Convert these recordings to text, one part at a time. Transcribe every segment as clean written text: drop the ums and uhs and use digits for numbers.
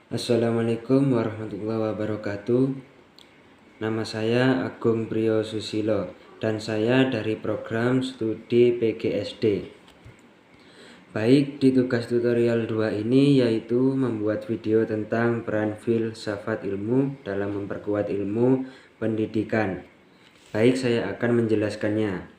Assalamualaikum warahmatullahi wabarakatuh. Nama saya Agung Priyo Susilo dan saya dari program studi PGSD. Baik, di tugas tutorial 2 ini yaitu membuat video tentang peran filsafat ilmu dalam memperkuat ilmu pendidikan. Baik, saya akan menjelaskannya.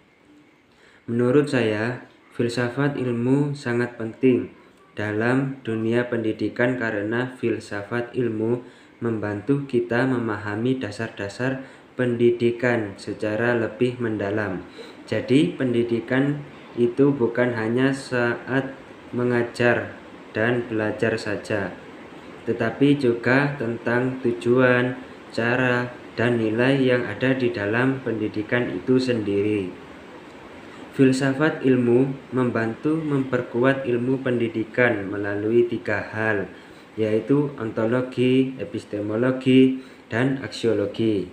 Menurut saya, filsafat ilmu sangat penting dalam dunia pendidikan karena filsafat ilmu membantu kita memahami dasar-dasar pendidikan secara lebih mendalam. Jadi pendidikan itu bukan hanya saat mengajar dan belajar saja, tetapi juga tentang tujuan, cara, dan nilai yang ada di dalam pendidikan itu sendiri. Filsafat ilmu membantu memperkuat ilmu pendidikan melalui 3 hal, yaitu ontologi, epistemologi, dan aksiologi.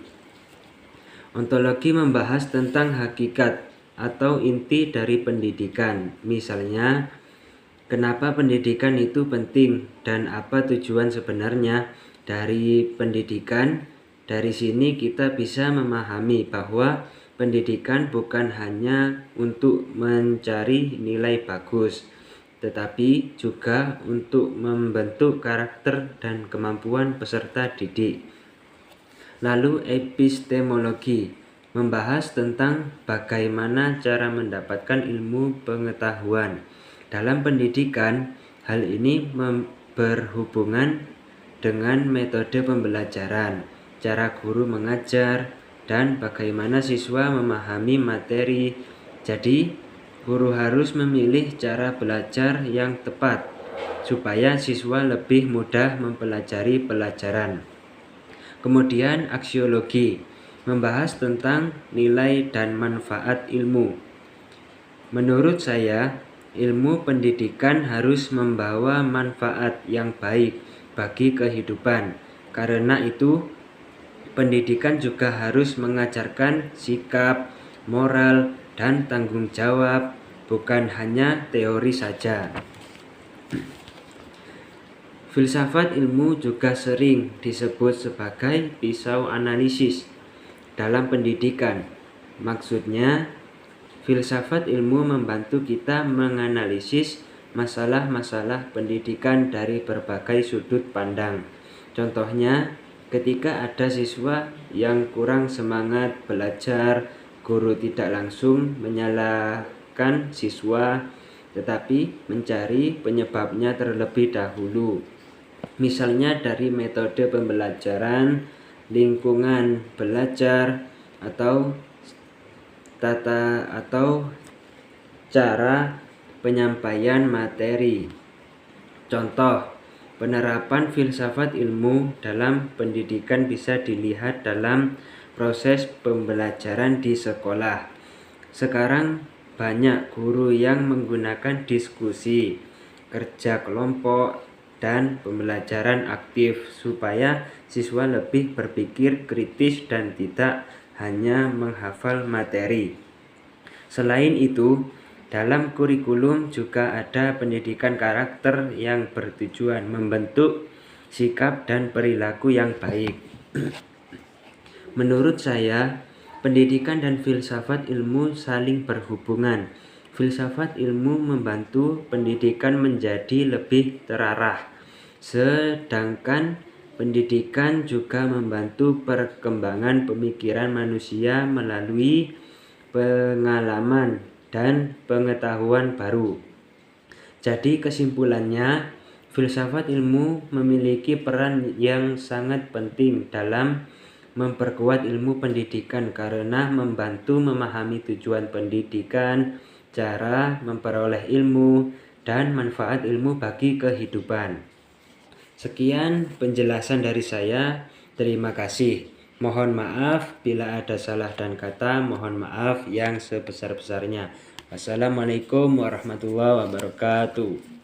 Ontologi membahas tentang hakikat atau inti dari pendidikan. Misalnya, kenapa pendidikan itu penting dan apa tujuan sebenarnya dari pendidikan. Dari sini kita bisa memahami bahwa pendidikan bukan hanya untuk mencari nilai bagus, tetapi juga untuk membentuk karakter dan kemampuan peserta didik. Lalu epistemologi membahas tentang bagaimana cara mendapatkan ilmu pengetahuan. Dalam pendidikan, hal ini berhubungan dengan metode pembelajaran, cara guru mengajar, dan bagaimana siswa memahami materi. Jadi, guru harus memilih cara belajar yang tepat supaya siswa lebih mudah mempelajari pelajaran. Kemudian aksiologi membahas tentang nilai dan manfaat ilmu. Menurut saya, ilmu pendidikan harus membawa manfaat yang baik bagi kehidupan. Karena itu, pendidikan juga harus mengajarkan sikap, moral, dan tanggung jawab, bukan hanya teori saja. Filsafat ilmu juga sering disebut sebagai pisau analisis dalam pendidikan. Maksudnya, filsafat ilmu membantu kita menganalisis masalah-masalah pendidikan dari berbagai sudut pandang. Contohnya, ketika ada siswa yang kurang semangat belajar, guru tidak langsung menyalahkan siswa, tetapi mencari penyebabnya terlebih dahulu. Misalnya dari metode pembelajaran, lingkungan belajar, atau cara penyampaian materi. Contoh, penerapan filsafat ilmu dalam pendidikan bisa dilihat dalam proses pembelajaran di sekolah. Sekarang banyak guru yang menggunakan diskusi, kerja kelompok, dan pembelajaran aktif supaya siswa lebih berpikir kritis dan tidak hanya menghafal materi. Selain itu, dalam kurikulum juga ada pendidikan karakter yang bertujuan membentuk sikap dan perilaku yang baik. Menurut saya, pendidikan dan filsafat ilmu saling berhubungan. Filsafat ilmu membantu pendidikan menjadi lebih terarah, sedangkan pendidikan juga membantu perkembangan pemikiran manusia melalui pengalaman dan pengetahuan baru. Jadi kesimpulannya, filsafat ilmu memiliki peran yang sangat penting dalam memperkuat ilmu pendidikan karena membantu memahami tujuan pendidikan, cara memperoleh ilmu, dan manfaat ilmu bagi kehidupan. Sekian penjelasan dari saya. Terima kasih. Mohon maaf bila ada salah dan kata, mohon maaf yang sebesar-besarnya. Wassalamualaikum warahmatullahi wabarakatuh.